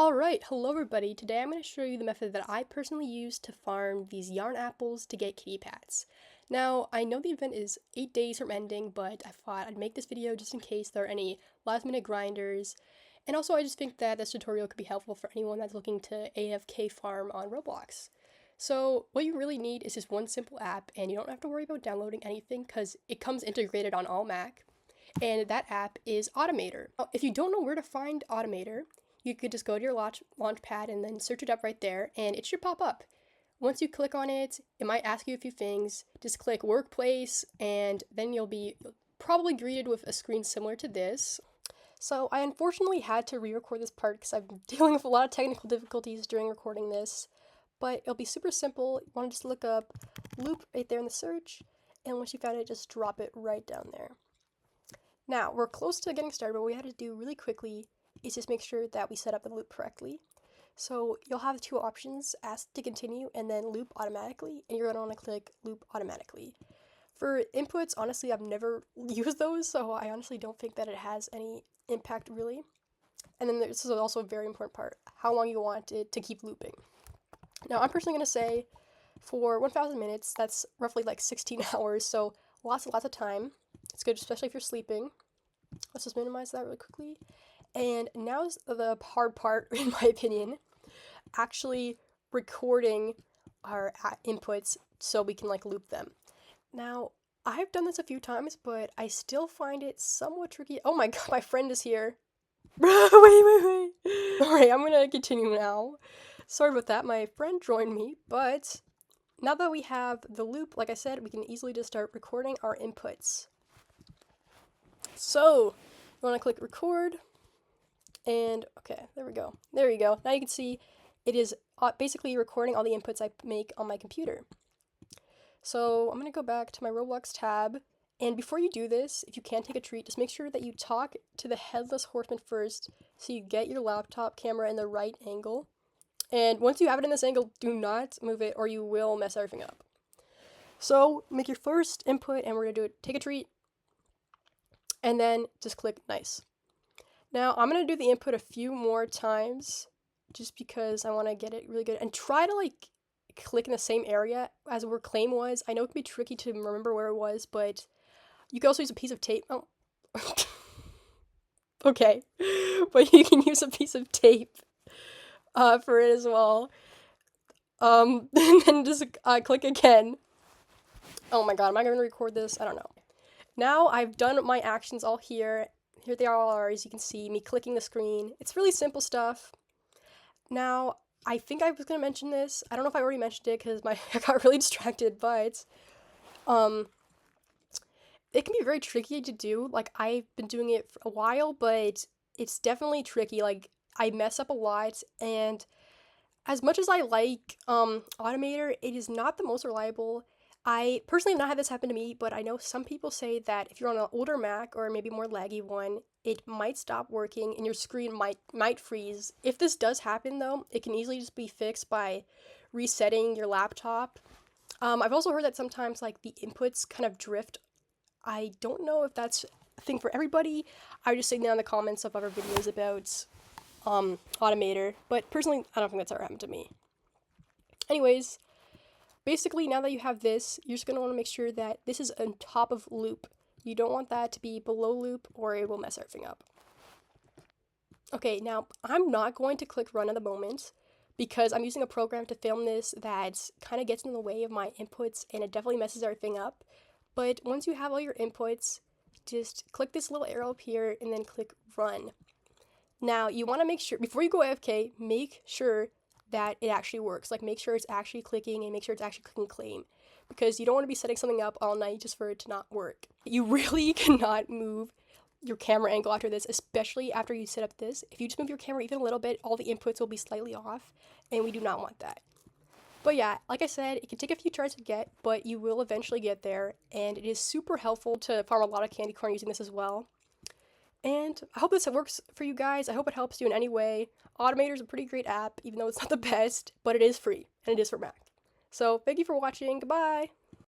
Alright, hello everybody. Today I'm going to show you the method that I personally use to farm these yarn apples to get kitty pats. Now, I know the event is 8 days from ending, but I thought I'd make this video just in case there are any last minute grinders. And also I just think that this tutorial could be helpful for anyone that's looking to AFK farm on Roblox. So what you really need is just one simple app, and you don't have to worry about downloading anything because it comes integrated on all Mac. And that app is Automator. Now, if you don't know where to find Automator, you could just go to your launch pad and then search it up right there, and it should pop up. Once you click on it, it might ask you a few things. Just click Workplace, and then you'll be probably greeted with a screen similar to this. So I unfortunately had to re-record this part because I've been dealing with a lot of technical difficulties during recording this, but it'll be super simple. You want to just look up loop right there in the search, and once you found it, just drop it right down there. Now, we're close to getting started, but what we had to do really quickly is just make sure that we set up the loop correctly. So you'll have two options, ask to continue and then loop automatically, and you're going to want to click loop automatically. For inputs, honestly, I've never used those, so I honestly don't think that it has any impact really. And then this is also a very important part, how long you want it to keep looping. Now, I'm personally going to say for 1,000 minutes, that's roughly like 16 hours, so lots and lots of time. It's good, especially if you're sleeping. Let's just minimize that really quickly. And now's the hard part, in my opinion, actually recording our inputs so we can like loop them. Now, I've done this a few times, but I still find it somewhat tricky. Oh my god, my friend is here. wait. Alright, I'm gonna continue now. Sorry about that, my friend joined me, but now that we have the loop, like I said, we can easily just start recording our inputs. So, you want to click record. And okay, there we go. There you go. Now you can see it is basically recording all the inputs I make on my computer. So I'm going to go back to my Roblox tab. And before you do this, if you can take a treat, just make sure that you talk to the headless horseman first so you get your laptop camera in the right angle. And once you have it in this angle, do not move it or you will mess everything up. So make your first input and we're going to do it. Take a treat. And then just click nice. Now, I'm going to do the input a few more times, just because I want to get it really good, and try to, like, click in the same area as where claim was. I know it can be tricky to remember where it was, but you can also use a piece of tape. Oh. Okay. But you can use a piece of tape for it as well. And then just click again. Oh my god, am I going to record this? I don't know. Now, I've done my actions all here. Here they all are, as you can see, me clicking the screen. It's really simple stuff. Now, I think I was going to mention this. I don't know if I already mentioned it because I got really distracted, but it can be very tricky to do. Like, I've been doing it for a while, but it's definitely tricky. Like, I mess up a lot, and as much as I like Automator, it is not the most reliable. I personally have not had this happen to me, but I know some people say that if you're on an older Mac or maybe more laggy one, it might stop working and your screen might freeze. If this does happen though, it can easily just be fixed by resetting your laptop. I've also heard that sometimes like the inputs kind of drift. I don't know if that's a thing for everybody. I was just saying that in the comments of other videos about Automator, but personally I don't think that's ever happened to me. Anyways, basically, now that you have this, you're just going to want to make sure that this is on top of loop. You don't want that to be below loop or it will mess everything up. Okay, now I'm not going to click run at the moment because I'm using a program to film this that kind of gets in the way of my inputs and it definitely messes everything up. But once you have all your inputs, just click this little arrow up here and then click run. Now, you want to make sure, before you go AFK, make sure that it actually works. Like, make sure it's actually clicking and make sure it's actually clicking claim, because you don't want to be setting something up all night just for it to not work. You really cannot move your camera angle after this, especially after you set up this. If you just move your camera even a little bit, all the inputs will be slightly off, and we do not want that. But yeah, like I said, it can take a few tries to get, but you will eventually get there, and it is super helpful to farm a lot of candy corn using this as well. And I hope this works for you guys. I hope it helps you in any way. Automator is a pretty great app, even though it's not the best, but it is free, and it is for Mac. So, thank you for watching. Goodbye!